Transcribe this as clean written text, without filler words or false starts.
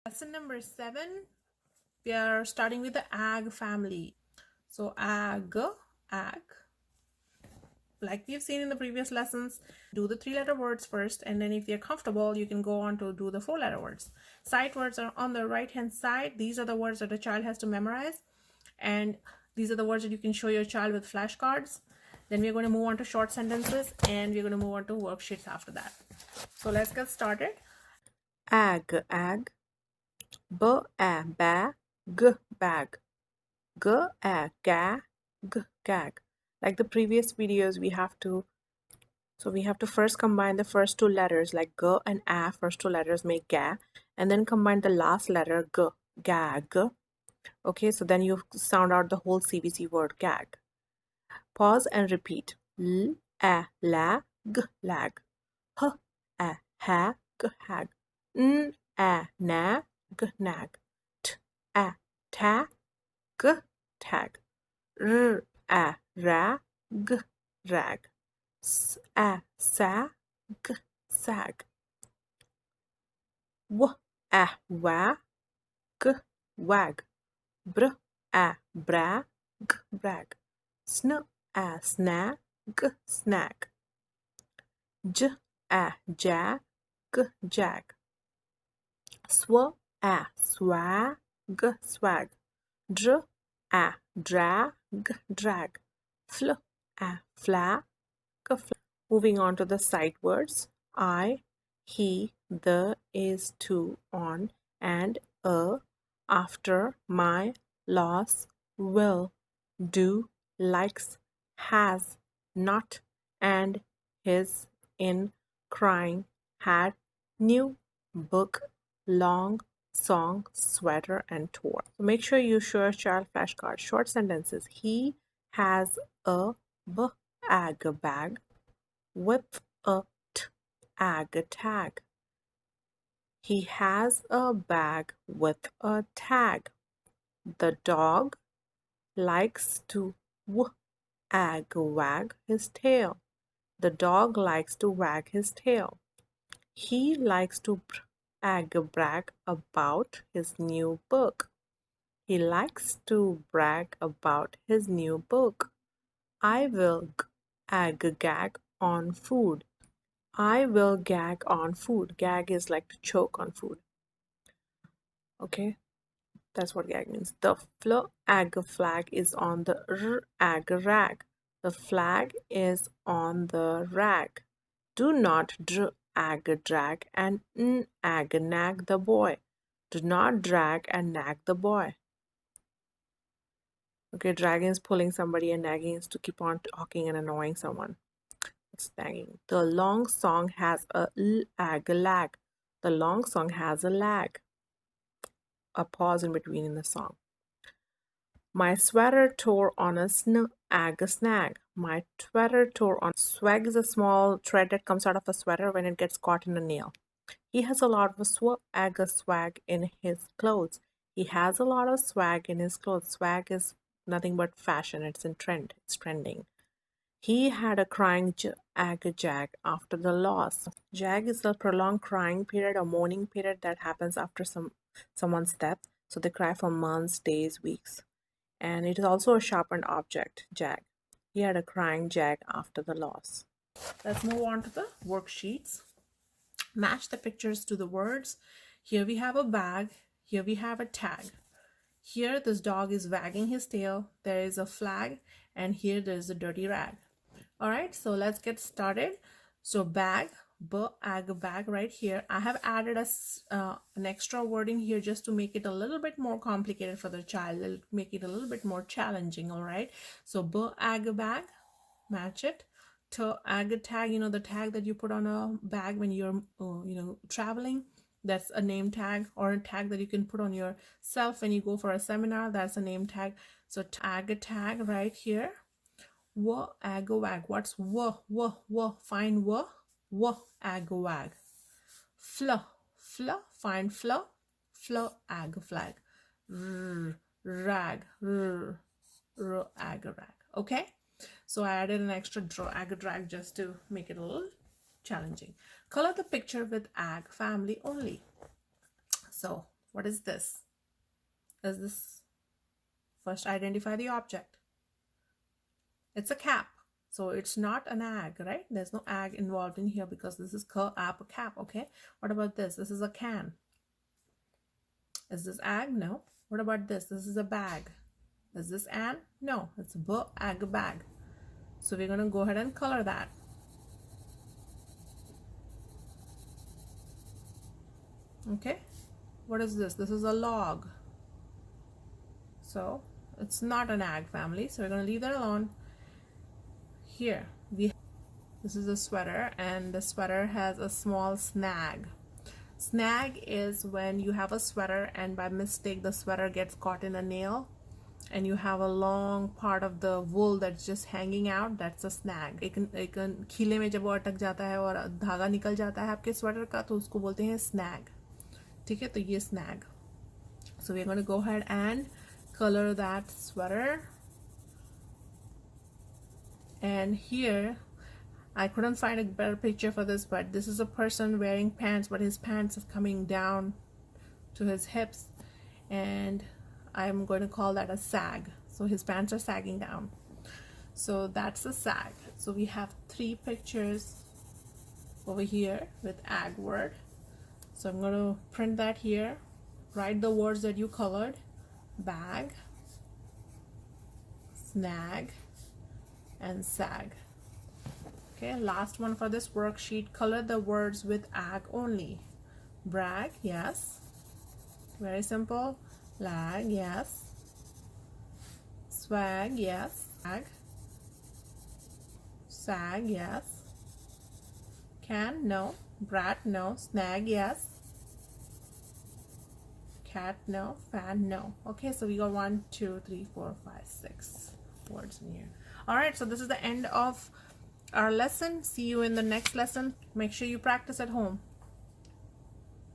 Lesson number 7, we are starting with the ag family. So ag, like we've seen in the previous lessons, do the 3-letter words first, and then if you're comfortable, you can go on to do the 4-letter words. Sight words are on the right hand side. These are the words that a child has to memorize, and these are the words that you can show your child with flashcards. Then we're going to move on to short sentences, and we're going to move on to worksheets after that. So let's get started. Ag, ba, g, bag, ga, g, gag. Like the previous videos, we have to first combine the first 2 letters, like g and a. First 2 letters make ga, and then combine the last letter g, gag. Okay, so then you sound out the whole CVC word, gag. Pause and repeat. L, a, la, g, lag. H, a, ha, g, hag. N, a, na, g, nag. T, a, ta, g, tag. R, a, ra, g, rag. S, a, sa, g, sag. W, a, wa, g, wag. Br, a, bra, g, brag. Sn, a, sna, g, snag. J, a, ja, g, jag. Sw, a, swag, swag. Dr, a, drag, drag. Fl, a, flag, flag. Moving on to the sight words. I, he, the, is, to, on, and, after, my, loss, will, do, likes, has, not, and, his, in, crying, had, new, book, long, song, sweater, and tour. So make sure you show your child flashcards. Short sentences. He has a bag with a ag tag. He has a bag with a tag. The dog likes to wag his tail. The dog likes to wag his tail. He likes to brag about his new book. He likes to brag about his new book. I will gag on food. I will gag on food. Gag is like to choke on food. Okay, that's what gag means. The flag is on the rag. The flag is on the rag. Do not drag and nag the boy. Do not drag and nag the boy. Okay, dragging is pulling somebody and nagging is to keep on talking and annoying someone. It's nagging. The long song has a lag. The long song has a lag. A pause in between in the song. My sweater tore on a snag. My sweater tore on. Swag is a small thread that comes out of a sweater when it gets caught in a nail. He has a lot of swag in his clothes. He has a lot of swag in his clothes. Swag is nothing but fashion. It's in trend. It's trending. He had a crying jag after the loss. Jag is a prolonged crying period or mourning period that happens after someone's death. So they cry for months, days, weeks. And it is also a sharpened object, jag. He had a crying jag after the loss. Let's move on to the worksheets. Match the pictures to the words. Here we have a bag. Here we have a tag. Here this dog is wagging his tail. There is a flag, and here there is a dirty rag. All right, so let's get started. So bag, bag right here. I have added an extra wording here just to make it a little bit more complicated for the child. It'll make it a little bit more challenging. All right, so bag, match it. Tag, you know, the tag that you put on a bag when you're traveling. That's a name tag, or a tag that you can put on yourself when you go for a seminar. That's a name tag. So tag right here. Wag. What's find wag. Find flag. Rag rag. Okay, so I added an extra drag just to make it a little challenging. Color the picture with ag family only. So What is this? Is this? First identify the object. It's a cap. So it's not an ag, right? There's no ag involved in here because this is cap, okay? What about this? This is a can. Is this ag? No. What about this? This is a bag. Is this an? No, it's a ag bag. So we're going to go ahead and color that. Okay. What is this? This is a log. So it's not an ag family. So we're going to leave that alone. Here, this is a sweater, and the sweater has a small snag. Snag is when you have a sweater and by mistake the sweater gets caught in a nail and you have a long part of the wool that's just hanging out. That's a snag. एक खीले में जब वो अटक जाता है और धागा निकल जाता है आपके स्वेटर का तो उसको बोलते हैं snag. ठीक है, तो ये snag. So we're going to go ahead and color that sweater. And here I couldn't find a better picture for this, but this is a person wearing pants, but his pants are coming down to his hips, and I'm going to call that a sag. So his pants are sagging down. So that's a sag. So we have 3 pictures over here with ag word. So I'm going to print that here. Write the words that you colored: bag, snag, and sag. Okay, last one for this worksheet. Color the words with ag only. Brag, yes. Very simple. Lag, yes. Swag, yes. Ag. Sag, yes. Can, no. Brat, no. Snag, yes. Cat, no. Fan, no. Okay, so we got 1, 2, 3, 4, 5, 6 words in here. Alright, so this is the end of our lesson. See you in the next lesson. Make sure you practice at home.